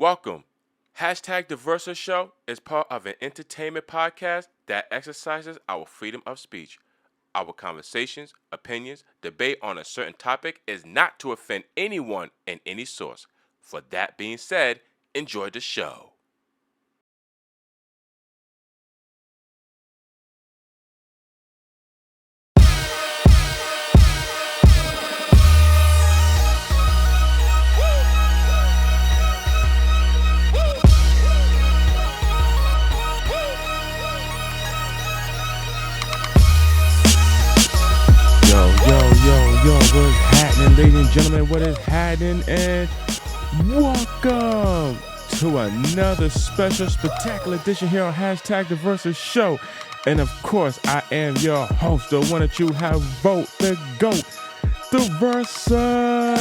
Welcome. #TheVersasHow is part of an entertainment podcast that exercises our freedom of speech. Our conversations, opinions, debate on a certain topic is not to offend anyone in any source. For that being said, enjoy the show. Yo, what's happening, ladies and gentlemen? What is happening? And welcome to another special, spectacular edition here on #TheVersasHow. And of course, I am your host, the one that you have vote, the GOAT, the Versa.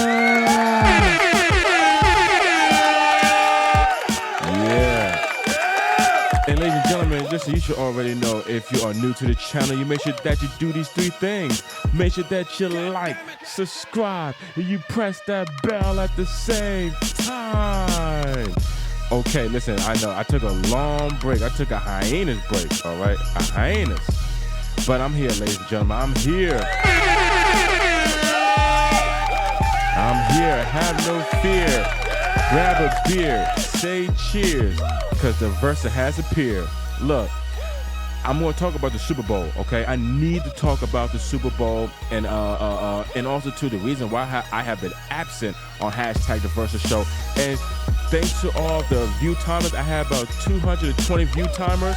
Yeah. And ladies and gentlemen, listen, you should already know if you are new to the channel, you make sure that you do these three things. Make sure that you like, subscribe, and you press that bell at the same time. Okay, listen, I know I took a long break. I took a hiatus break, all right? A hiatus. But I'm here, ladies and gentlemen. I'm here. Have no fear. Grab a beer. Say cheers. Because the Versa has appeared. Look, I'm going to talk about the Super Bowl, okay? I need to talk about the Super Bowl and also, too, the reason why I have been absent on #TheVersaShow. And thanks to all the view timers, I have about 220 view timers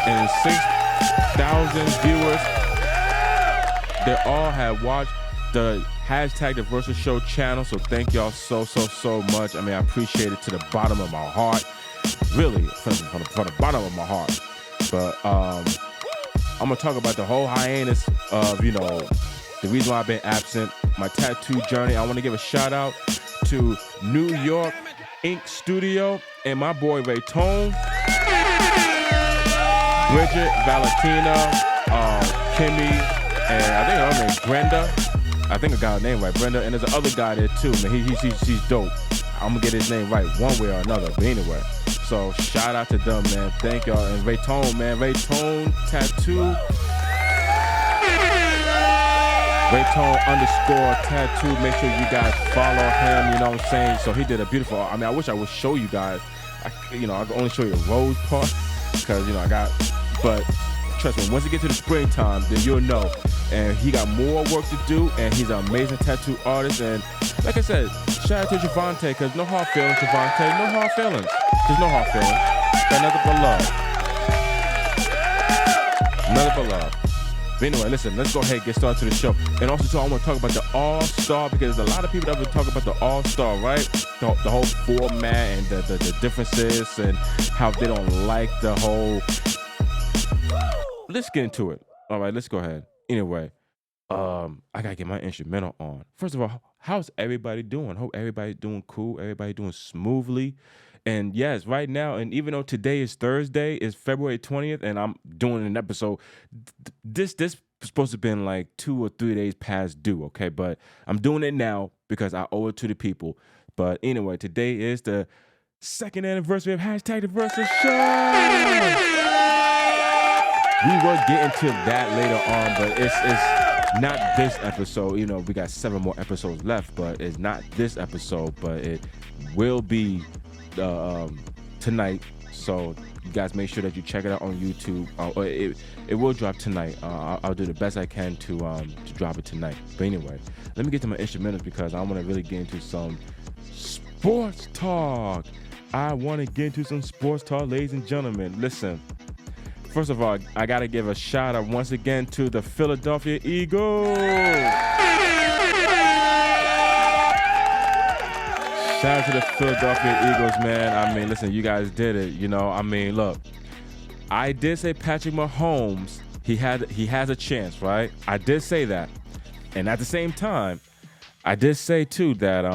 and 6,000 viewers. They all have watched the #TheVersaShow channel, so thank y'all so much. I mean, I appreciate it to the bottom of my heart. Really, from the bottom of my heart. But I'm going to talk about the whole hiatus of, the reason why I've been absent, my tattoo journey. I want to give a shout out to New York Ink Studio and my boy Ray Tone, Bridget, Valentina, Kimmy, and I think her name is Brenda. I think I got her name right, Brenda. And there's another guy there too, man. He's dope. I'm gonna get his name right one way or another. But anyway, so shout out to them, man. Thank y'all. And Ray Tone, man. Ray Tone Tattoo. Ray Tone _tattoo. Make sure you guys follow him. You know what I'm saying? So he did a beautiful. I mean, I wish I would show you guys. I can only show you the rose part because But trust me, once you get to the springtime, then you'll know. And he got more work to do, and he's an amazing tattoo artist. And like I said, shout out to Javante, because no hard feelings, Javante. No hard feelings. There's no hard feelings. Got nothing but love. Nothing but love. But anyway, listen, let's go ahead and get started to the show. And also, too, I want to talk about the All-Star, because there's a lot of people that have been talking about the All-Star, right? The whole format and the differences and how they don't like the whole... Let's get into it. All right, let's go ahead. Anyway, I gotta get my instrumental on. First of all, how's everybody doing? Hope everybody's doing cool. Everybody doing smoothly. And yes, right now, and even though today is Thursday, it's February 20th, and I'm doing an episode. This is supposed to have been like 2 or 3 days past due, okay? But I'm doing it now because I owe it to the people. But anyway, today is the 2nd anniversary of #TheVersasHow. We will get into that later on, but it's not this episode. We got 7 more episodes left, but it's not this episode, but it will be tonight. So you guys make sure that you check it out on YouTube. It will drop tonight. I'll do the best I can to drop it tonight. But anyway, let me get to my instrumentals because I want to really get into some sports talk. Ladies and gentlemen. Listen. First of all, I got to give a shout out once again to the Philadelphia Eagles. Shout out to the Philadelphia Eagles, man. I mean, listen, you guys did it. Look, I did say Patrick Mahomes, he has a chance, right? I did say that. And at the same time, I did say too that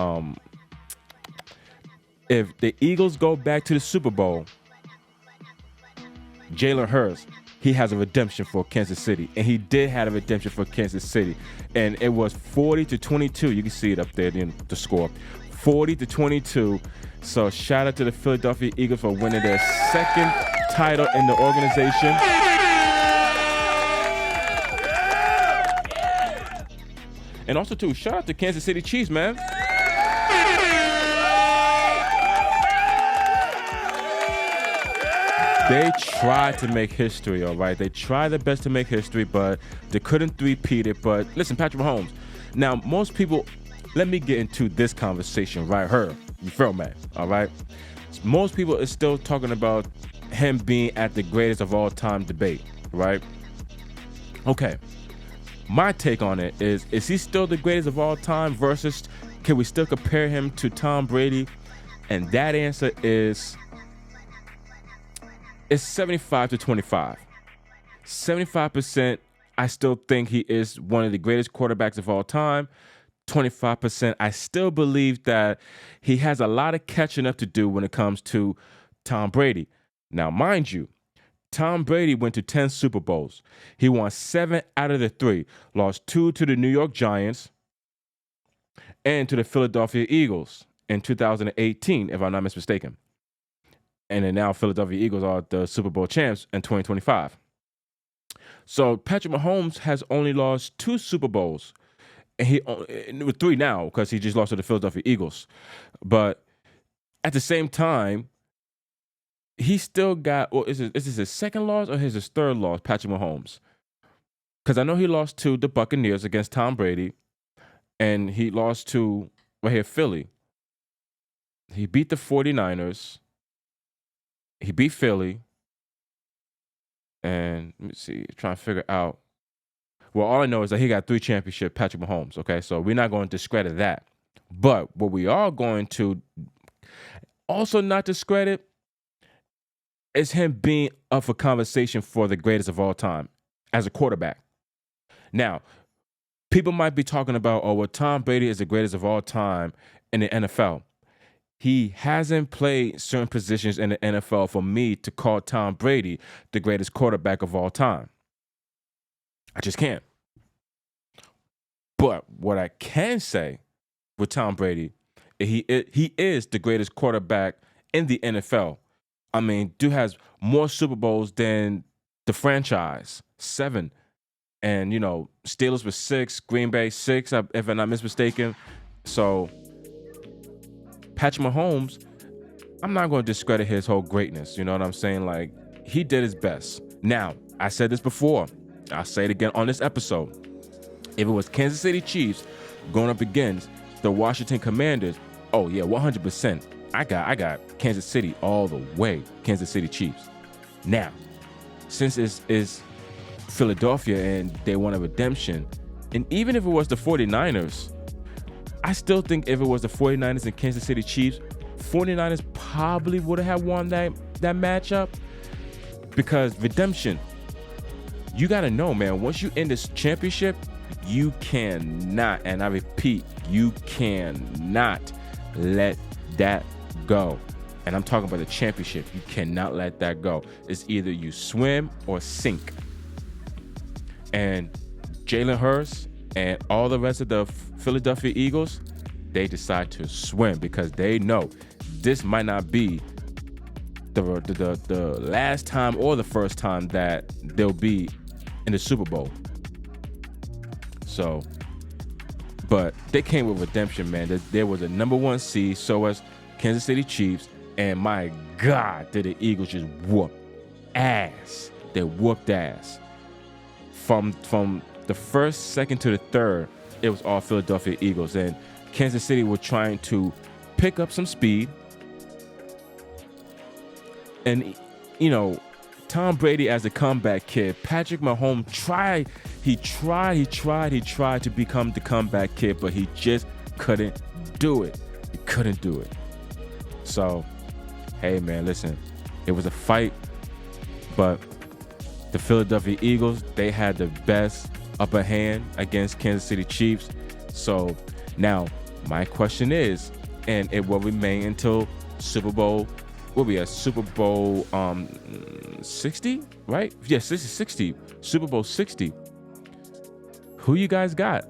if the Eagles go back to the Super Bowl, Jalen Hurts, he has a redemption for Kansas City. And he did have a redemption for Kansas City. And it was 40-22. You can see it up there, the score. 40-22. So shout out to the Philadelphia Eagles for winning their second title in the organization. And also, too, shout out to Kansas City Chiefs, man. They tried to make history, all right? They tried their best to make history, but they couldn't three-peat it. But listen, Patrick Mahomes. Now, most people, let me get into this conversation right here. You feel me? All right? Most people are still talking about him being at the greatest of all time debate, right? Okay. My take on it is he still the greatest of all time versus can we still compare him to Tom Brady? And that answer is it's 75-25. 75%, I still think he is one of the greatest quarterbacks of all time. 25%, I still believe that he has a lot of catching up to do when it comes to Tom Brady. Now, mind you, Tom Brady went to 10 Super Bowls. He won 7 out of the 3, lost 2 to the New York Giants and to the Philadelphia Eagles in 2018, if I'm not mistaken. And then now Philadelphia Eagles are the Super Bowl champs in 2025. So Patrick Mahomes has only lost 2 Super Bowls. And he with 3 now because he just lost to the Philadelphia Eagles. But at the same time, he still got, or is this his second loss or his third loss, Patrick Mahomes? Because I know he lost to the Buccaneers against Tom Brady, and he lost to, right here, Philly. He beat the 49ers. He beat Philly. And let me see, trying to figure out. Well, all I know is that he got 3 championships, Patrick Mahomes, okay? So we're not going to discredit that. But what we are going to also not discredit is him being up for conversation for the greatest of all time as a quarterback. Now, people might be talking about, oh, well, Tom Brady is the greatest of all time in the NFL. He hasn't played certain positions in the NFL for me to call Tom Brady the greatest quarterback of all time. I just can't. But what I can say with Tom Brady, he is the greatest quarterback in the NFL. I mean, dude has more Super Bowls than the franchise, 7. And, you know, Steelers with 6, Green Bay 6, if I'm not mistaken. So, Patrick Mahomes, I'm not going to discredit his whole greatness. You know what I'm saying? Like, he did his best. Now, I said this before. I'll say it again on this episode. If it was Kansas City Chiefs going up against the Washington Commanders, oh, yeah, 100%. I got Kansas City all the way, Kansas City Chiefs. Now, since it's Philadelphia and they want a redemption, and even if it was the 49ers, I still think if it was the 49ers and Kansas City Chiefs, 49ers probably would have won that matchup because redemption, you got to know, man, once you end this championship, you cannot, and I repeat, you cannot let that go. And I'm talking about the championship. You cannot let that go. It's either you swim or sink. And Jalen Hurts and all the rest of the Philadelphia Eagles, they decide to swim because they know this might not be the last time or the first time that they'll be in the Super Bowl. So, but they came with redemption, man. There was a number 1 seed, so was Kansas City Chiefs, and my God, did the Eagles just whoop ass. They whooped ass. From the first, second to the third, it was all Philadelphia Eagles, and Kansas City were trying to pick up some speed. And, you know, Tom Brady as a comeback kid, Patrick Mahomes tried to become the comeback kid, but he just couldn't do it. He couldn't do it. So, hey, man, listen, it was a fight, but the Philadelphia Eagles, they had the best upper hand against Kansas City Chiefs. So now my question is, and it will remain until Super Bowl, will be a Super Bowl 60, right? Yes, this is 60, Super Bowl 60. Who you guys got?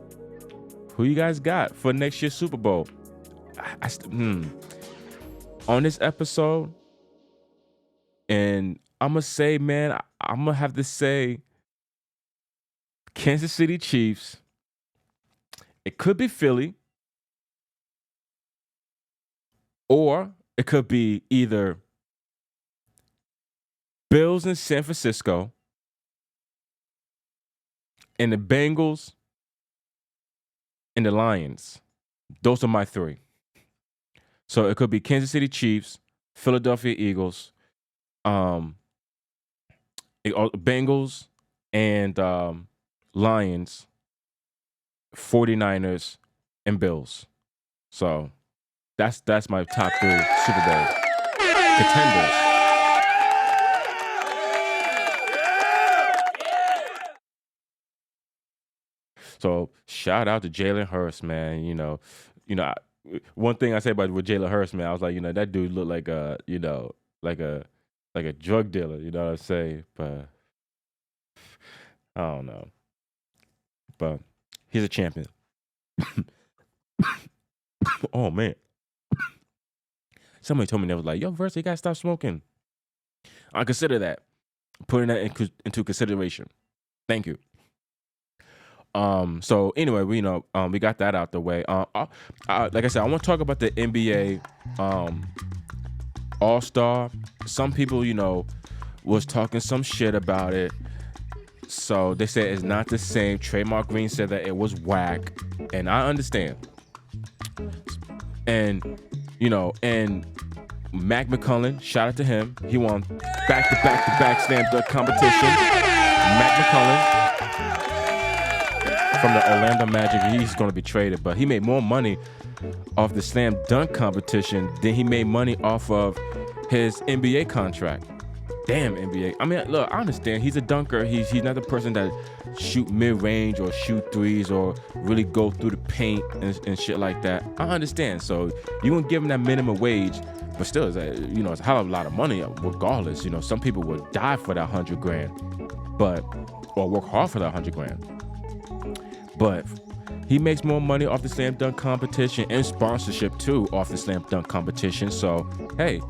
Who you guys got for next year's Super Bowl? On this episode, and I'm gonna say, man, I'm gonna have to say Kansas City Chiefs. It could be Philly, or it could be either Bills in San Francisco and the Bengals and the Lions. Those are my three. So it could be Kansas City Chiefs, Philadelphia Eagles, Bengals, and Lions, 49ers, and Bills. So that's my top three Super Bowl contenders. So shout out to Jalen Hurts, man. One thing I say about with Jalen Hurts, man, I was like, that dude looked like like a drug dealer. You know what I'm saying? But I don't know. But he's a champion. Oh man. Somebody told me, they was like, yo, Versa, you gotta stop smoking. I consider that. Putting that into consideration. Thank you. So anyway, we got that out the way. Like I said, I want to talk about the NBA All-Star. Some people, was talking some shit about it. So they said it's not the same. Trademark Green said that it was whack, and I understand. And and Mac McCullen, shout out to him. He won back-to-back slam dunk competition. Mac McCullen from the Orlando Magic, he's going to be traded, but he made more money off the slam dunk competition than he made money off of his NBA contract. Damn, NBA. I mean, look, I understand he's a dunker. He's not the person that shoot mid-range or shoot threes or really go through the paint and shit like that. I understand. So you're going to give him that minimum wage, but still, it's a hell of a lot of money regardless. Some people would die for that $100,000, or work hard for that $100,000. But he makes more money off the slam dunk competition and sponsorship too off the slam dunk competition. So, hey,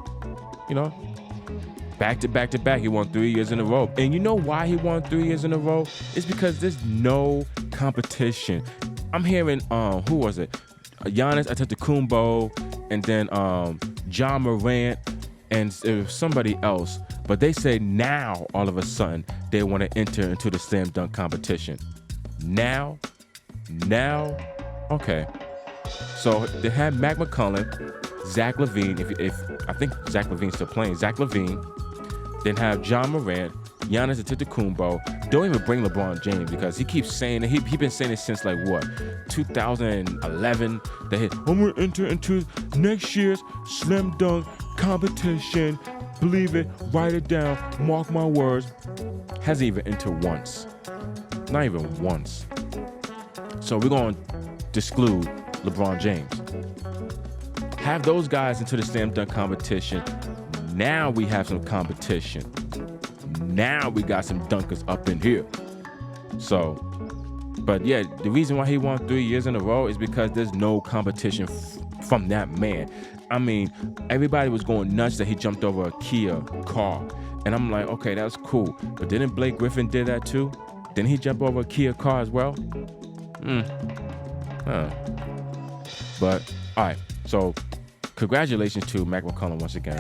back to back, he won 3 years in a row. And you know why he won 3 years in a row? It's because there's no competition. I'm hearing, who was it? Giannis Antetokounmpo, and then Ja Morant, and it was somebody else. But they say now, all of a sudden, they want to enter into the slam dunk competition. Now, okay. So they had Mac McCullen, Zach LaVine. If I think Zach LaVine's still playing, Zach LaVine. Then have Ja Morant, Giannis Antetokounmpo. Don't even bring LeBron James because he keeps saying it. He been saying it since 2011. That I'm gonna enter into next year's slam dunk competition. Believe it, write it down, mark my words. Hasn't even entered once. Not even once. So we're going to exclude LeBron James. Have those guys into the slam dunk competition. Now we have some competition. Now we got some dunkers up in here. So, but yeah, the reason why he won 3 years in a row is because there's no competition from that man. I mean, everybody was going nuts that he jumped over a Kia car. And I'm like, okay, that's cool. But didn't Blake Griffin did that too? Didn't he jump over a Kia car as well? But, all right. So, congratulations to Mac McCullen once again.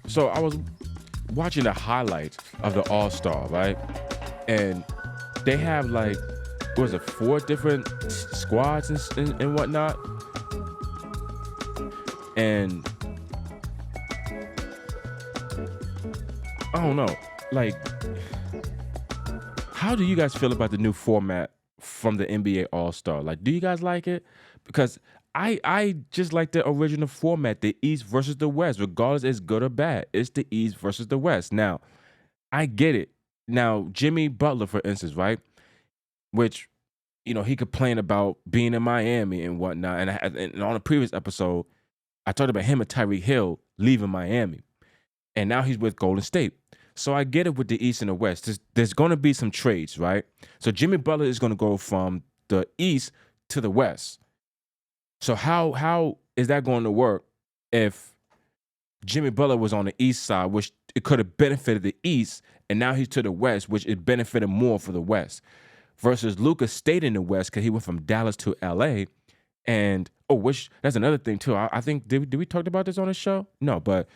So, I was watching the highlights of the All-Star, right? And they have 4 different squads and whatnot. And I don't know, how do you guys feel about the new format from the NBA All-Star? Do you guys like it? Because I just like the original format, the East versus the West, regardless it's good or bad. It's the East versus the West. Now, I get it. Now, Jimmy Butler, for instance, right? Which, he complained about being in Miami and whatnot. And on a previous episode, I talked about him and Tyreek Hill leaving Miami. and now he's with Golden State. So I get it with the East and the West. There's going to be some trades, right? So Jimmy Butler is going to go from the East to the West. So how is that going to work if Jimmy Butler was on the East side, which it could have benefited the East, and now he's to the West, which it benefited more for the West, versus Luka stayed in the West because he went from Dallas to LA. And which that's another thing too. I think did we talk about this on the show? No, but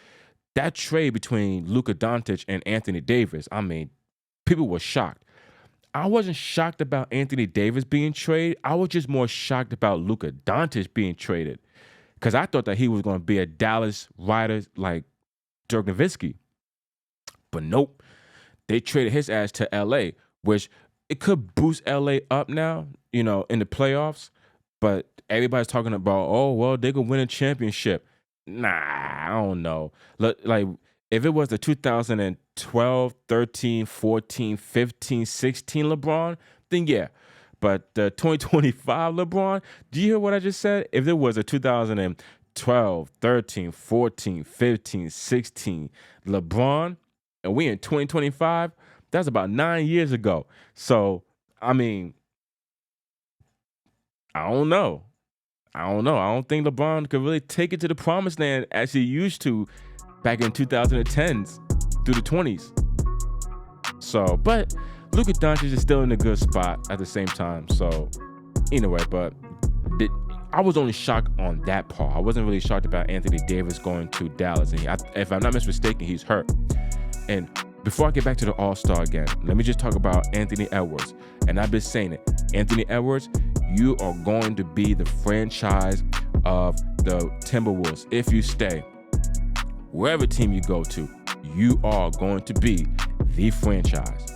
that trade between Luka Doncic and Anthony Davis, I mean, people were shocked. I wasn't shocked about Anthony Davis being traded. I was just more shocked about Luka Doncic being traded, because I thought that he was going to be a Dallas rider like Dirk Nowitzki. But nope, they traded his ass to LA, which it could boost LA up now, in the playoffs. But everybody's talking about, oh, well, they could win a championship. Nah, I don't know. Like, if it was the 2012, 13, 14, 15, 16 LeBron, then yeah. But the 2025 LeBron, do you hear what I just said? If there was a 2012, 13, 14, 15, 16 LeBron, and we in 2025, that's about 9 years ago. So, I mean, I don't know. I don't think LeBron could really take it to the promised land as he used to back in 2010s through the 20s. So, but Luka Doncic is still in a good spot at the same time. So, anyway, but I was only shocked on that part. I wasn't really shocked about Anthony Davis going to Dallas. And if I'm not mistaken, he's hurt. And before I get back to the All-Star again, let me just talk about Anthony Edwards. And I've been saying it. Anthony Edwards, you are going to be the franchise of the Timberwolves if you stay. Wherever team you go to, you are going to be the franchise.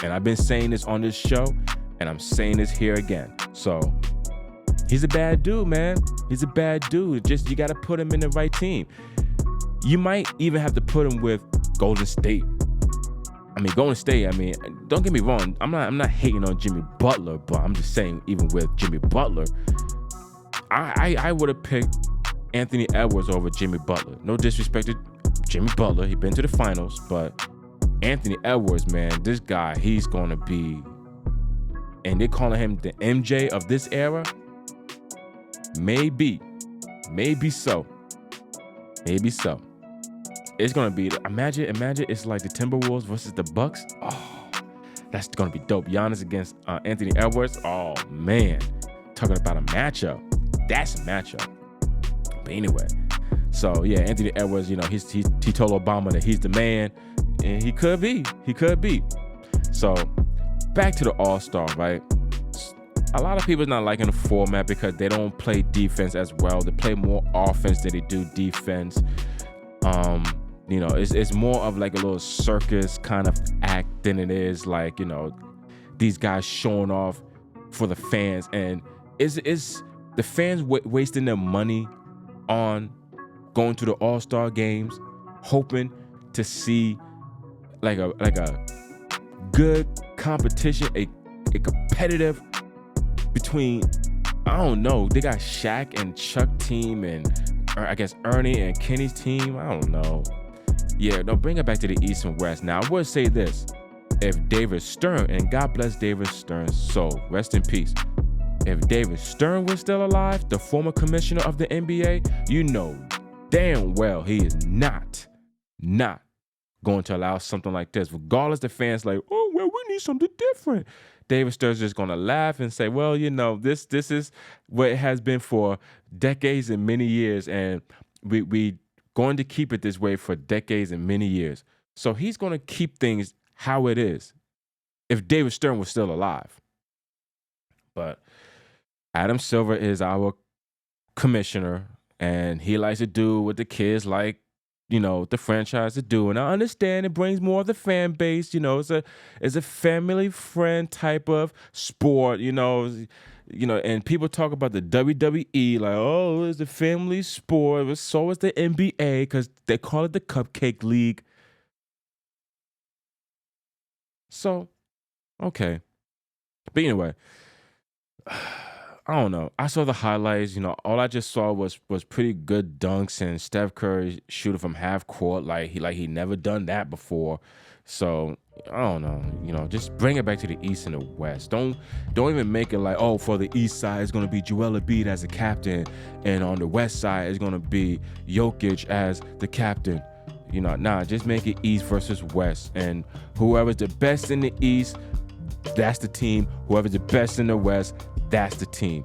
And I've been saying this on this show, and I'm saying this here again. So, he's a bad dude, man. He's a bad dude. Just, you got to put him in the right team. You might even have to put him with Golden State. Golden State, don't get me wrong. I'm not hating on Jimmy Butler, but I'm just saying, even with Jimmy Butler, I would have picked Anthony Edwards over Jimmy Butler. No disrespect to Jimmy Butler. He's been to the finals, but Anthony Edwards, man, this guy, he's going to be, and they're calling him the MJ of this era. Maybe so. It's going to be, imagine it's like the Timberwolves versus the Bucks. Oh, that's going to be dope. Giannis against Anthony Edwards. Oh, man. Talking about a matchup. That's a matchup. But anyway, so yeah, Anthony Edwards, he told Obama that he's the man, and he could be. So back to the All-Star, right? A lot of people's not liking the format because they don't play defense as well. They play more offense than they do defense. It's more of like a little circus kind of act than it is like, these guys showing off for the fans. And is the fans wasting their money on going to the All-Star games, hoping to see like a good competition, a competitive between, I don't know, they got Shaq and Chuck team, and I guess Ernie and Kenny's team. I don't know. Yeah, no, bring it back to the East and West. Now, I would say this. If David Stern, and God bless David Stern's soul, rest in peace. If David Stern was still alive, the former commissioner of the NBA, you know damn well he is not going to allow something like this. Regardless, the fans like, oh, well, we need something different. David Stern's just going to laugh and say, well, this is what it has been for decades and many years, and we going to keep it this way for decades and many years. So he's going to keep things how it is if David Stern was still alive. But Adam Silver is our commissioner, and he likes to do what the kids like, the franchise to do. And I understand it brings more of the fan base. It's a family friend type of sport, and people talk about the WWE like, oh, it's a family sport. But so is the NBA because they call it the Cupcake League. So, okay. But anyway, I don't know. I saw the highlights. All I just saw was pretty good dunks and Steph Curry shooting from half court like he never done that before. So I don't know. Just bring it back to the East and the West. Don't even make it like, oh, for the East side it's gonna be Joel Embiid as the captain, and on the West side it's gonna be Jokic as the captain. Nah. Just make it East versus West, and whoever's the best in the East, that's the team. Whoever's the best in the West, that's the team.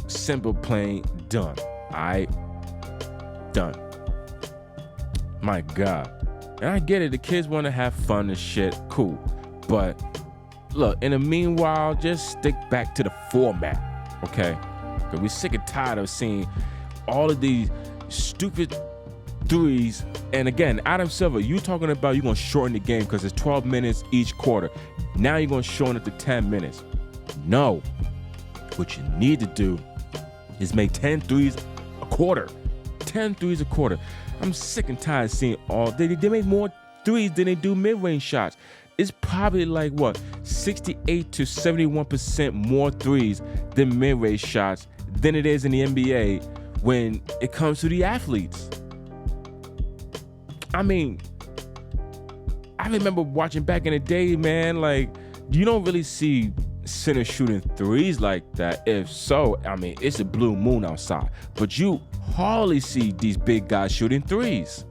Simple, plain, done. Done. My God. And I get it. The kids want to have fun and shit. Cool. But look, in the meanwhile, just stick back to the format. Okay? Because we're sick and tired of seeing all of these stupid threes. And again, Adam Silver, you talking about you're going to shorten the game because it's 12 minutes each quarter. Now you're going to shorten it to 10 minutes. No. What you need to do is make 10 threes a quarter. 10 threes a quarter. I'm sick and tired of seeing they make more threes than they do mid-range shots. It's probably like 68 to 71% more threes than mid-range shots than it is in the NBA when it comes to the athletes. I mean, I remember watching back in the day, man, like you don't really see center shooting threes like that. If so, I mean, it's a blue moon outside, but you hardly see these big guys shooting threes.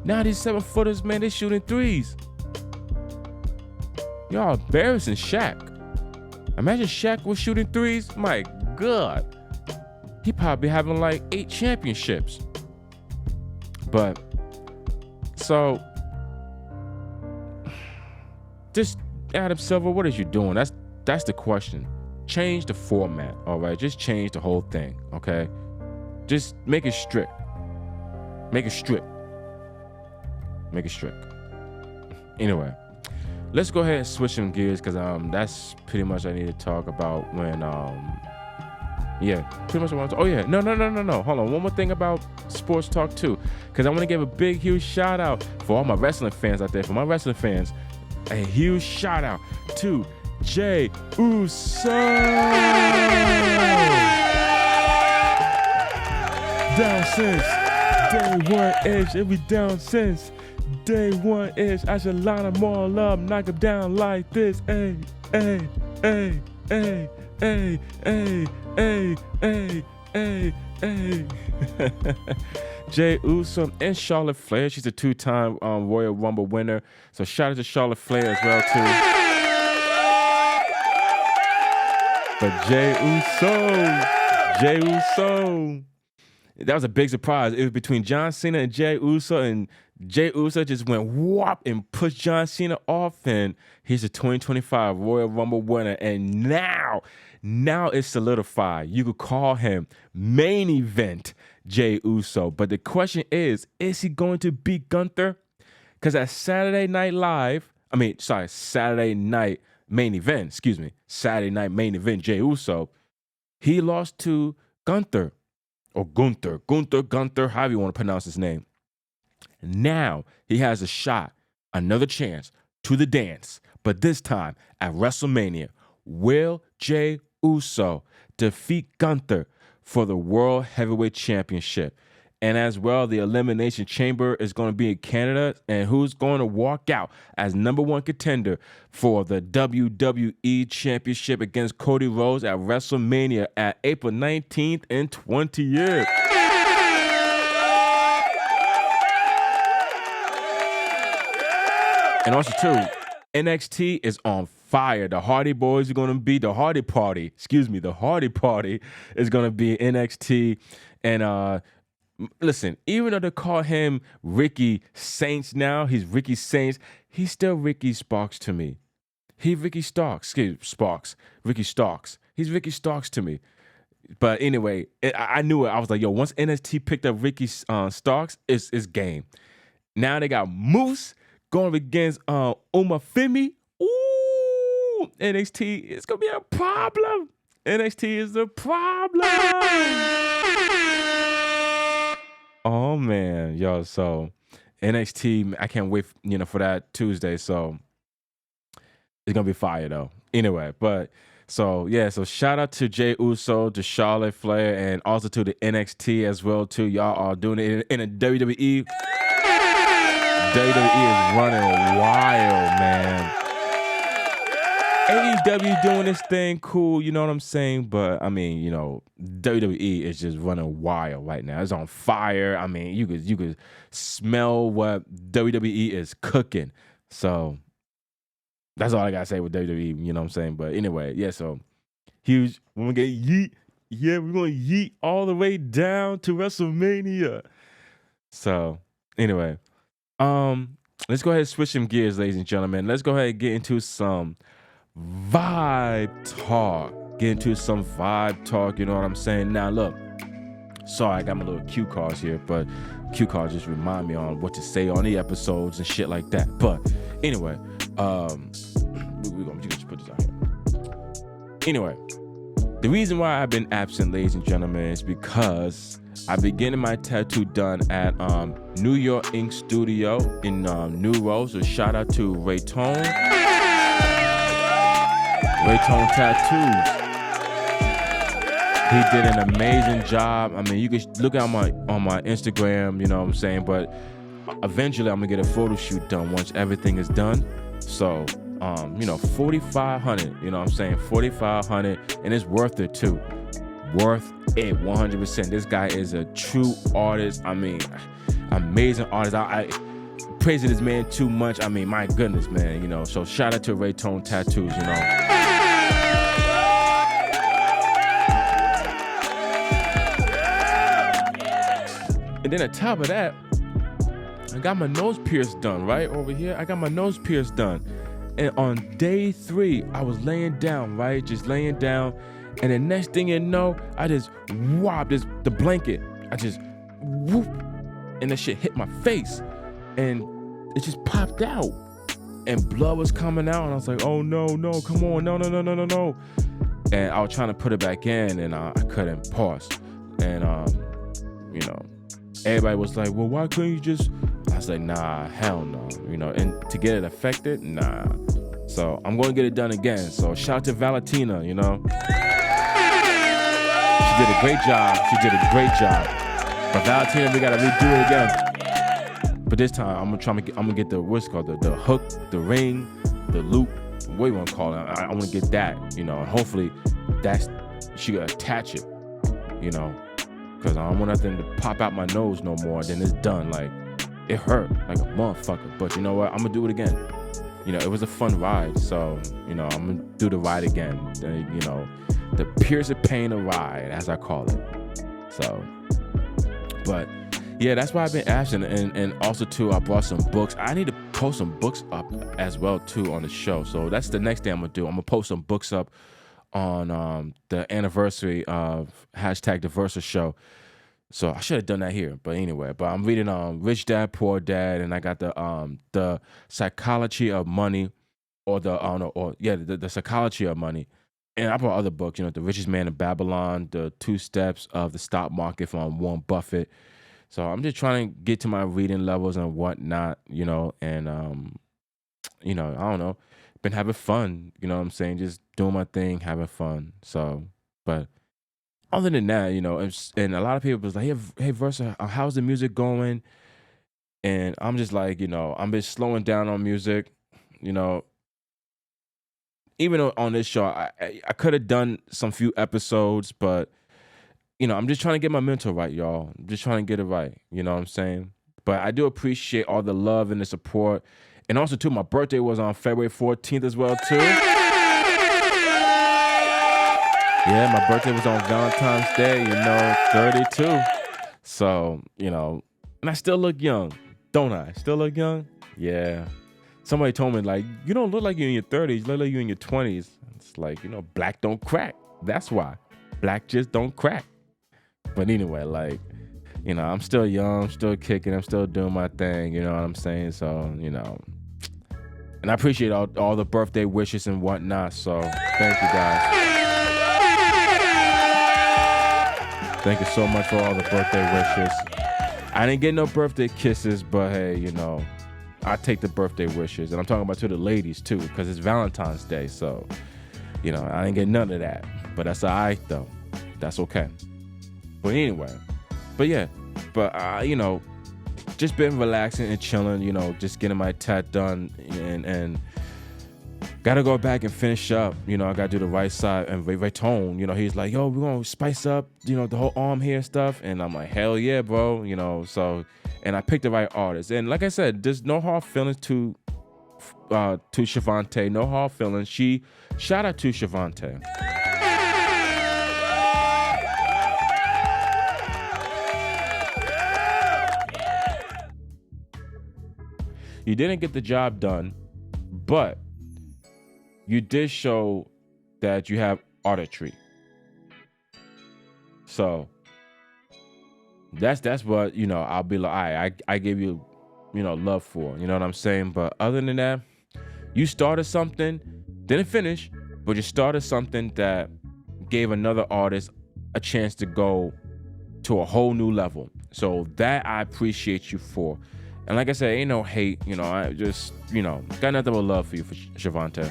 Now these 7-footers, man, they shooting threes. Y'all embarrassing Shaq. Imagine Shaq was shooting threes. My God, he probably having like 8 championships. But so just Adam Silver, what is you doing? That's the question. Change the format, all right? Just change the whole thing, okay? Just make it strict. Make it strict. Make it strict. Anyway, let's go ahead and switch some gears because that's pretty much I need to talk about when pretty much I want to. Oh yeah, no. Hold on, one more thing about sports talk too, because I want to give a big, huge shout out for all my wrestling fans out there. For my wrestling fans, a huge shout out to Jey Uso. Down since day one-ish, it be down since day one-ish. I should line them all up, knock them down like this. Hey, hey, hey, hey, hey, hey, hey, hey, hey, hey. Jey Uso and Charlotte Flair. She's a 2-time Royal Rumble winner. So shout out to Charlotte Flair as well too. But Jey Uso. That was a big surprise. It was between John Cena and Jey Uso, and Jey Uso just went whop and pushed John Cena off, and he's a 2025 Royal Rumble winner. And now it's solidified. You could call him main event Jey Uso. But the question is he going to beat Gunther? Because at Saturday Night main event, Saturday night main event Jey Uso, he lost to Gunther. Or Gunther, however you want to pronounce his name. Now he has a shot, another chance to the dance, but this time at WrestleMania. Will Jey Uso defeat Gunther for the World Heavyweight Championship? And as well, the Elimination Chamber is going to be in Canada, and who's going to walk out as #1 contender for the WWE Championship against Cody Rhodes at WrestleMania at April 19th in 20 years. And also, too, NXT is on fire. The Hardy Boys are going to be the Hardy Party. The Hardy Party is going to be NXT. And, listen, even though they call him Ricky Saints now, he's Ricky Saints, he's still Ricky Sparks to me. He's Ricky Starks. Ricky Starks. He's Ricky Starks to me. But anyway, I knew it. I was like, yo, once NXT picked up Ricky Starks, it's game. Now they got Moose going against Umafemi. Ooh, NXT is going to be a problem. NXT is a problem. Oh man, yo, so NXT, I can't wait, for that Tuesday. So it's gonna be fire though. Anyway, but So yeah, so shout out to Jey Uso, to Charlotte Flair, and also to the NXT as well too. Y'all are doing it in a WWE. WWE is running wild, man. AEW doing this thing cool, you know what I'm saying? But I mean, you know, WWE is just running wild right now. It's on fire. I mean, you could smell what WWE is cooking. So that's all I gotta say with WWE, you know what I'm saying? But anyway, yeah, so huge. We're gonna get yeet. Yeah, we're gonna yeet all the way down to WrestleMania. So anyway, let's go ahead and switch some gears, ladies and gentlemen. Let's go ahead and get into some vibe talk. You know what I'm saying? Now look, sorry, I got my little cue cards here, but cue cards just remind me on what to say on the episodes and shit like that. But anyway, we're gonna just put this out here. Anyway, the reason why I've been absent, ladies and gentlemen, is because I've been getting my tattoo done at New York Ink Studio in New Road. So shout out to Raytone Tattoos. He did an amazing job. I mean, you can look on my Instagram, you know what I'm saying? But eventually I'm gonna get a photo shoot done once everything is done. So, you know, $4,500, you know what I'm saying? $4,500, and it's worth it too. Worth it 100%. This guy is a true artist. I mean, amazing artist. I praising this man too much. I mean, my goodness, man, you know. So shout out to Raytone Tattoos, you know. And then on top of that, I got my nose pierced done, right? Over here, I got my nose pierced done. And on day 3, I was laying down, right? Just laying down. And the next thing you know, I just whopped the blanket. I just whoop. And that shit hit my face. And it just popped out. And blood was coming out. And I was like, oh, no, come on. No. And I was trying to put it back in, and I couldn't. Pause. And, you know, everybody was like, well, why couldn't you just... I was like, nah, hell no. You know, and to get it affected, nah. So I'm going to get it done again. So shout out to Valentina, you know. She did a great job. But Valentina, we got to redo it again. But this time, I'm gonna get the, what's called, the hook, the ring, the loop, what you want to call it. I want to get that, you know. And hopefully, she gonna attach it, you know. Because I don't want nothing to pop out my nose no more. Then it's done. Like, it hurt like a motherfucker. But you know what? I'm going to do it again. You know, it was a fun ride. So, you know, I'm going to do the ride again. You know, the pierce of pain of ride, as I call it. So, but yeah, that's why I've been absent. And also, too, I brought some books. I need to post some books up as well, too, on the show. So that's the next thing I'm going to do. I'm going to post some books up on the anniversary of #TheVersaShow. So I should have done that here, but anyway. But I'm reading Rich Dad Poor Dad, and I got the Psychology of Money, or the Psychology of Money, and I brought other books. You know, The Richest Man in Babylon, The 2 Steps of the Stock Market from Warren Buffett. So I'm just trying to get to my reading levels and whatnot, you know, and you know, I don't know. Been having fun, you know what I'm saying? Just doing my thing, having fun. So, but other than that, you know, and a lot of people was like, hey, Versa, how's the music going? And I'm just like, you know, I'm just slowing down on music, you know. Even on this show, I could have done some few episodes, but, you know, I'm just trying to get my mental right, y'all. I'm just trying to get it right, you know what I'm saying? But I do appreciate all the love and the support. And also, too, my birthday was on February 14th as well, too. Yeah, my birthday was on Valentine's Day, you know, 32. So, you know, and I still look young, don't I? Still look young? Yeah. Somebody told me, like, you don't look like you're in your 30s, you look like you're in your 20s. It's like, you know, black don't crack. That's why. Black just don't crack. But anyway, like, you know, I'm still young, I'm still kicking, I'm still doing my thing, you know what I'm saying? So, you know, and I appreciate all the birthday wishes and whatnot. So thank you guys. Thank you so much for all the birthday wishes. I didn't get no birthday kisses, but hey, you know, I take the birthday wishes. And I'm talking about to the ladies too, because it's Valentine's Day. So, You know, I didn't get none of that, but that's all right though. That's okay. But anyway, you know, just been relaxing and chilling, you know, just getting my tat done and gotta go back and finish up. You know, I gotta do the right side. And right tone, you know, he's like, yo, we're gonna spice up, you know, the whole arm hair stuff. And I'm like, hell yeah, bro. You know, so, and I picked the right artist. And like I said, there's no hard feelings to Shavante, no hard feelings. Shout out to Shavante. You didn't get the job done, but you did show that you have artistry. So that's what, you know, I'll be like, I give you, you know, love for, you know what I'm saying? But other than that, you started something, didn't finish, but you started something that gave another artist a chance to go to a whole new level. So that I appreciate you for. And like I said, ain't no hate, you know, I just, you know, got nothing but love for you, for Shavante.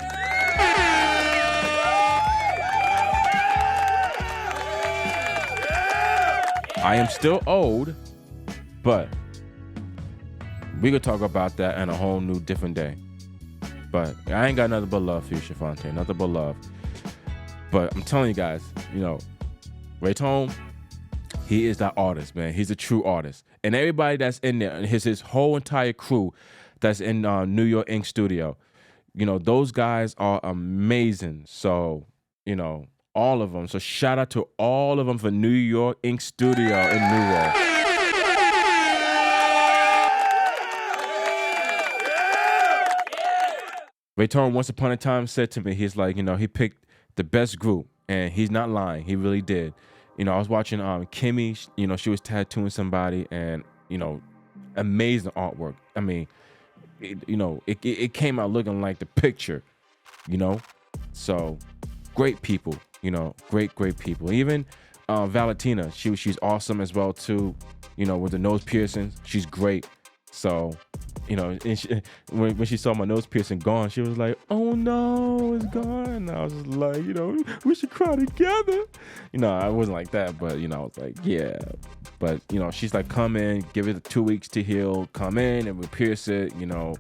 I am still old, but we could talk about that in a whole new different day. But I ain't got nothing but love for you, Shavante, nothing but love. But I'm telling you guys, you know, Ray Tone, he is that artist, man. He's a true artist. And everybody that's in there, his whole entire crew that's in New York Ink Studio, you know, those guys are amazing. So, you know, all of them. So shout out to all of them for New York Ink Studio in New York. Ray Tone once upon a time said to me, he's like, you know, he picked the best group, and he's not lying. He really did. You know, I was watching Kimmy, you know, she was tattooing somebody, and, you know, amazing artwork. I mean, it came out looking like the picture, you know? So great people, you know, great people. Even Valentina, she's awesome as well too, you know, with the nose piercings. She's great. So, you know, and when she saw my nose piercing gone, she was like, oh no, it's gone. And I was just like, you know, we should cry together. You know, I wasn't like that, but, you know, I was like, yeah. But, you know, she's like, come in, give it 2 weeks to heal, come in and we pierce it, you know.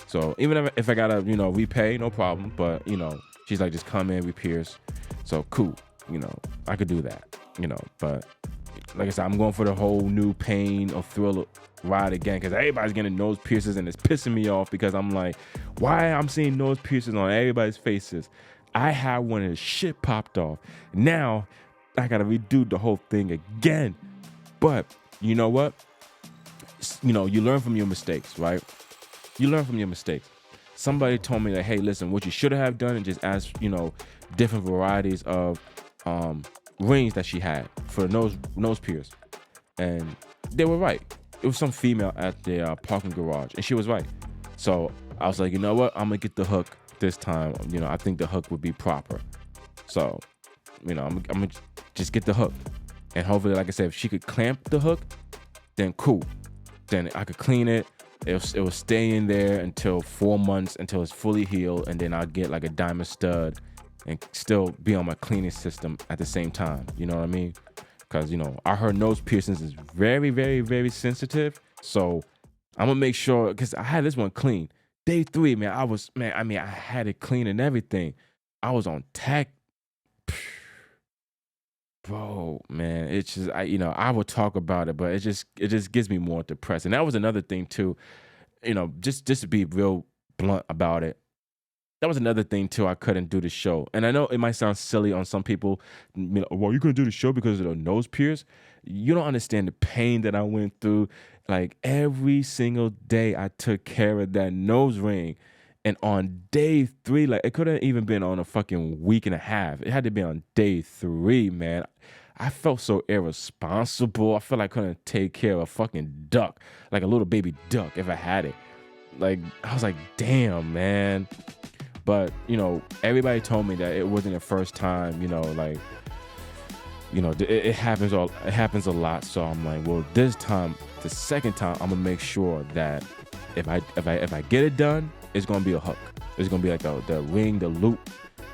So even if I gotta, you know, repay, no problem. But, you know, she's like, just come in, we pierce. So cool, you know, I could do that, you know. But like I said, I'm going for the whole new pain or thrill ride again, because everybody's getting nose piercings and it's pissing me off, because I'm like, why I'm seeing nose piercings on everybody's faces? I had one and shit popped off. Now I gotta redo the whole thing again. But you know what? You know, you learn from your mistakes, right? You learn from your mistakes. Somebody told me that, hey, listen, what you should have done and just ask, you know, different varieties of rings that she had for the nose pierce. And they were right. It was some female at the parking garage, and she was right. So I was like, you know what? I'm gonna get the hook this time. You know, I think the hook would be proper. So, you know, I'm gonna just get the hook, and hopefully, like I said, if she could clamp the hook, then cool. Then I could clean it. It will stay in there until 4 months, until it's fully healed, and then I'll get like a diamond stud and still be on my cleaning system at the same time. You know what I mean? Because, you know, I heard nose piercings is very, very, very sensitive. So I'm going to make sure, because I had this one clean. Day 3, man, I had it clean and everything. I was on tack. Bro, man, it's just, I would talk about it, but it just gets me more depressed. And that was another thing too, you know, just to be real blunt about it. That was another thing too. I couldn't do the show, and I know it might sound silly on some people. You know, well, you couldn't do the show because of the nose pierce. You don't understand the pain that I went through. Like every single day, I took care of that nose ring, and on day 3, like it could have even been on a fucking week and a half. It had to be on day 3, man. I felt so irresponsible. I felt like I couldn't take care of a fucking duck, like a little baby duck, if I had it. Like I was like, damn, man. But, you know, everybody told me that it wasn't the first time, you know, like, you know, it happens a lot. So I'm like, well, this time, the second time, I'm gonna make sure that if I get it done, it's gonna be a hook. It's gonna be like the ring, the loop,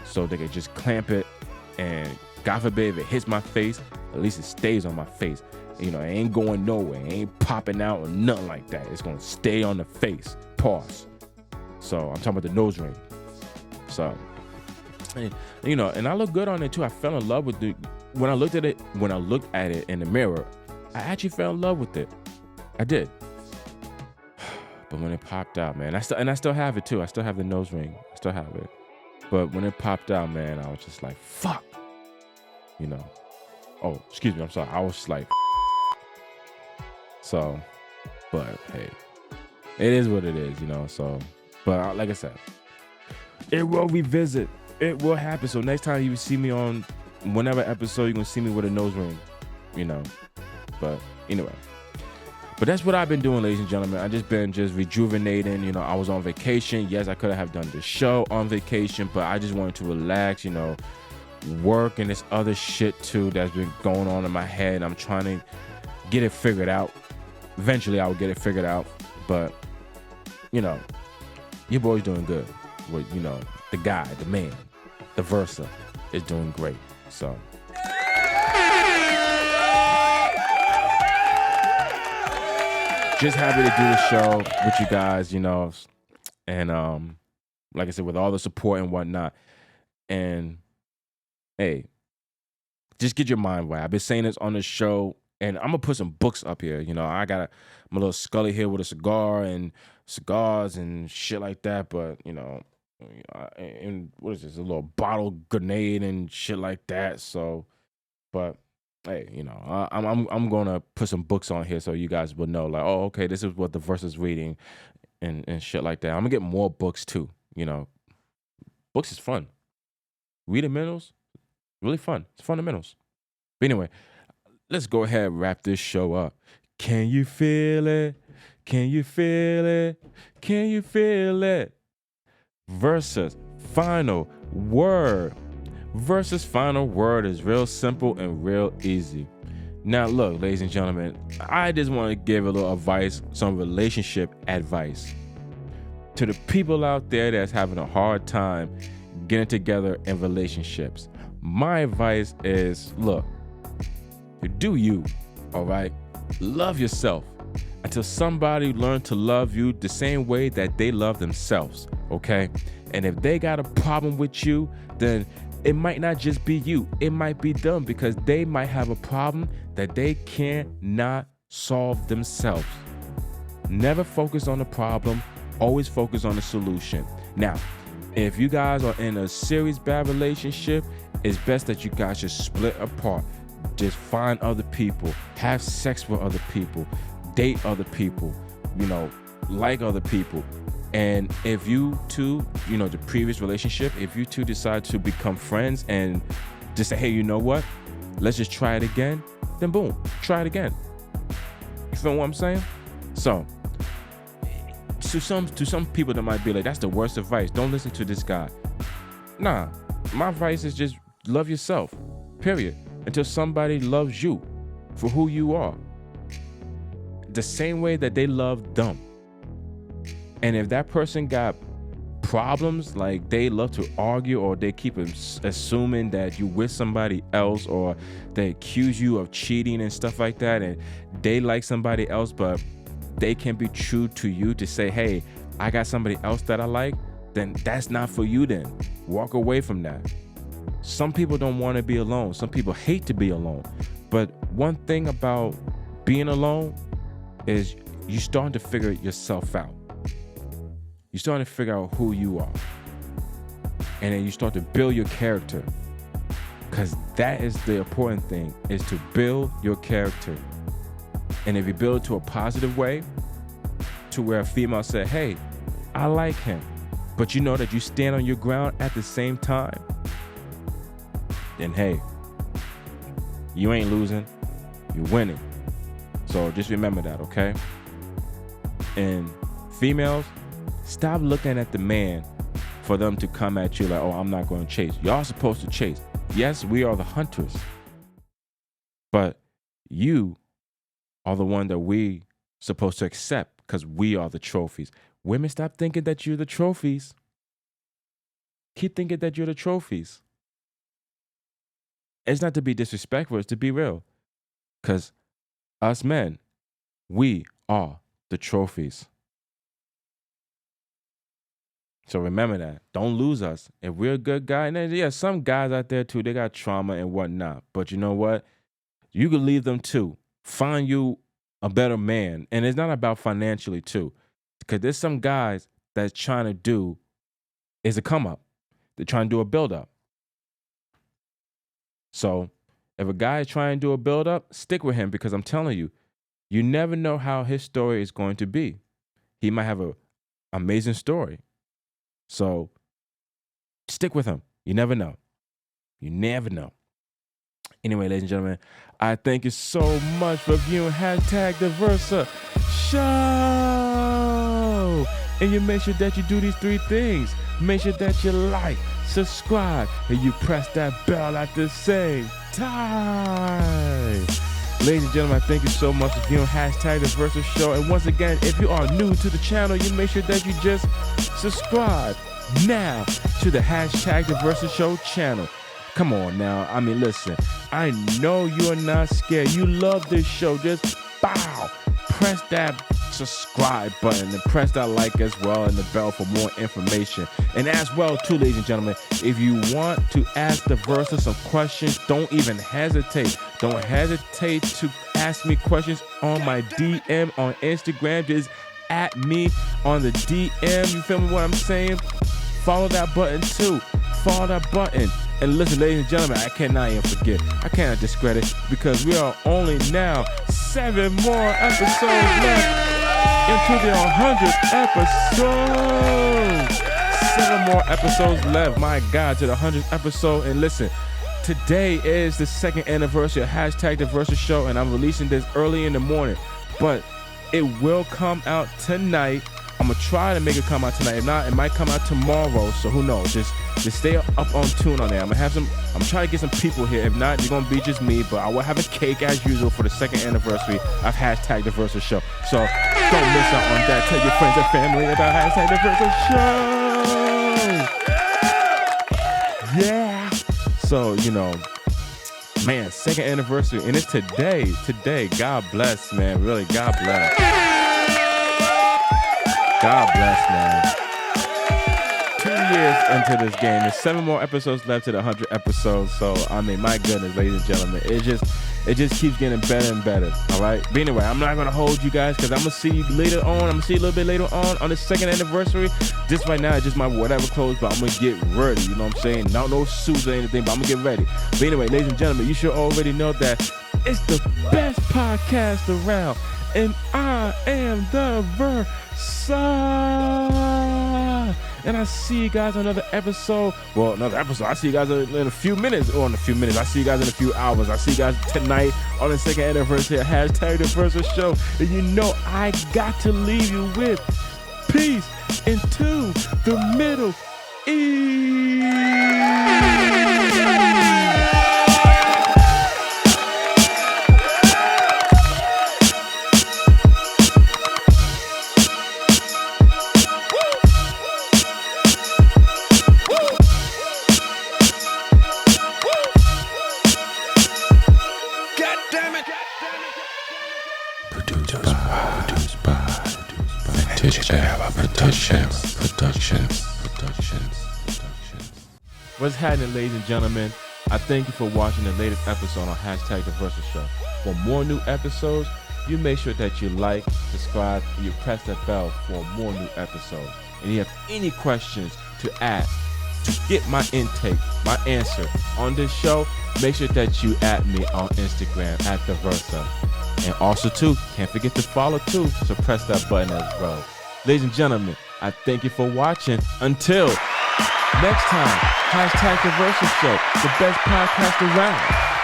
so they could just clamp it, and God forbid if it hits my face, at least it stays on my face. You know, it ain't going nowhere. It ain't popping out or nothing like that. It's going to stay on the face. Pause. So I'm talking about the nose ring. So, and, you know, and I look good on it too. I fell in love with when I looked at it in the mirror, I actually fell in love with it. I did. But when it popped out, man, I still have it too. I still have the nose ring. I still have it. But when it popped out, man, I was just like, fuck. You know. Oh, excuse me. I'm sorry. I was just like, so, but hey, it is what it is, you know. So, but like I said, it will revisit. It will happen. So next time you see me on whenever episode, you're gonna see me with a nose ring, you know. But anyway, but that's what I've been doing, ladies and gentlemen. I just been rejuvenating. You know, I was on vacation. Yes, I could have done the show on vacation, but I just wanted to relax. You know, work and this other shit too that's been going on in my head. I'm trying to get it figured out. Eventually I will get it figured out, but you know, your boy's doing good. Well, you know, the guy, the man, the Versa is doing great. So just happy to do the show with you guys, you know, and like I said, with all the support and whatnot. And hey, just get your mind right. I've been saying this on the show. And I'm gonna put some books up here. You know, I'm a little Scully here with a cigar and cigars and shit like that. But you know, and what is this? A little bottle grenade and shit like that. So, but hey, you know, I'm gonna put some books on here so you guys will know, like, oh, okay, this is what the Versa's reading and shit like that. I'm gonna get more books too. You know, books is fun. Fundamentals, really fun. It's fundamentals. But anyway. Let's go ahead and wrap this show up. Can you feel it? Can you feel it? Can you feel it? Versus final word. Versus final word is real simple and real easy. Now, look, ladies and gentlemen, I just want to give a little advice, some relationship advice to the people out there that's having a hard time getting together in relationships. My advice is, look, do you, all right? Love yourself until somebody learns to love you the same way that they love themselves, okay? And if they got a problem with you, then it might not just be you. It might be them because they might have a problem that they cannot solve themselves. Never focus on the problem. Always focus on the solution. Now, if you guys are in a serious bad relationship, it's best that you guys just split apart. Just find other people, have sex with other people, date other people, you know, like other people. And if you two, you know, the previous relationship, if you two decide to become friends and just say, hey, you know what? Let's just try it again. Then boom, try it again. You feel what I'm saying? So to some people that might be like, that's the worst advice. Don't listen to this guy. Nah, my advice is just love yourself, period. Until somebody loves you for who you are. The same way that they love them. And if that person got problems, like they love to argue or they keep assuming that you with somebody else or they accuse you of cheating and stuff like that, and they like somebody else, but they can be true to you to say, hey, I got somebody else that I like, then that's not for you then. Walk away from that. Some people don't want to be alone. Some people hate to be alone. But one thing about being alone is you starting to figure yourself out. You're starting to figure out who you are. And then you start to build your character. Because that is the important thing, is to build your character. And if you build it to a positive way, to where a female said, hey, I like him, but you know that you stand on your ground at the same time, then hey, you ain't losing, you're winning. So just remember that, okay? And females, stop looking at the man for them to come at you like, oh, I'm not going to chase. Y'all supposed to chase. Yes, we are the hunters, but you are the one that we supposed to accept because we are the trophies. Women, stop thinking that you're the trophies. keep thinking that you're the trophies. It's not to be disrespectful, it's to be real. Because us men, we are the trophies. So remember that. Don't lose us. If we're a good guy, and yeah, some guys out there too, they got trauma and whatnot. But you know what? You can leave them too. Find you a better man. And it's not about financially too. Because there's some guys that's trying to do is a come up. They're trying to do a build up. So if a guy is trying to do a build up, stick with him, because I'm telling you, you never know how his story is going to be. He might have an amazing story. So stick with him. You never know. You never know. Anyway, ladies and gentlemen, I thank you so much for viewing #TheVersa Show. And you make sure that you do these 3 things. Make sure that you like, subscribe, and you press that bell at the same time. Ladies and gentlemen, I thank you so much for viewing #TheVersa Show. And once again, if you are new to the channel, you make sure that you just subscribe now to the #TheVersa Show channel. Come on now. I mean, listen, I know you're not scared. You love this show. Just bow. Press that subscribe button and press that like as well, and the bell for more information. And as well too, ladies and gentlemen, if you want to ask the Versa some questions, don't even hesitate. Don't hesitate to ask me questions on my DM on Instagram. Just at me on the DM. You feel me what I'm saying? Follow that button too. Follow that button. And listen, ladies and gentlemen, I cannot even forget. I cannot discredit, because we are only now 7 more episodes left into the 100th episode. 7 more episodes left, my God, to the 100th episode. And listen, today is the 2nd anniversary of #TheVersa Show, and I'm releasing this early in the morning, but it will come out tonight. I'm gonna try to make it come out tonight. If not, it might come out tomorrow. So who knows? Just stay up on tune on there. I'm trying to get some people here. If not, you're gonna be just me. But I will have a cake as usual for the 2nd anniversary of #TheVersa Show. So don't miss out on that. Tell your friends and family about #TheVersa Show. Yeah. So man, 2nd anniversary, and it's today. Today, God bless, man. Really, God bless. God bless, man. 2 years into this game. There's 7 more episodes left to the 100 episodes. So, I mean, my goodness, ladies and gentlemen, it just keeps getting better and better. All right. But anyway, I'm not going to hold you guys, because I'm going to see you later on. I'm going to see you a little bit later on the 2nd anniversary. This right now is just my whatever clothes, but I'm going to get ready. You know what I'm saying? Not no suits or anything, but I'm going to get ready. But anyway, ladies and gentlemen, you should already know that it's the best podcast around. And I am the Versa. And I see you guys on another episode. Well, another episode. I see you guys in a few minutes. Or in a few minutes. I see you guys in a few hours. I see you guys tonight on the 2nd anniversary of #TheVersa Show. And you know I got to leave you with peace into the Middle East. Productions. What's happening, ladies and gentlemen? I thank you for watching the latest episode on #TheVersa Show. For more new episodes, you make sure that you like, subscribe, and you press that bell for more new episodes. And if you have any questions to ask, to get my intake, my answer on this show, make sure that you at me on Instagram @TheVersa. And also too, can't forget to follow too, so press that button as well. Ladies and gentlemen, I thank you for watching. Until next time, #TheVersa Show, the best podcast around.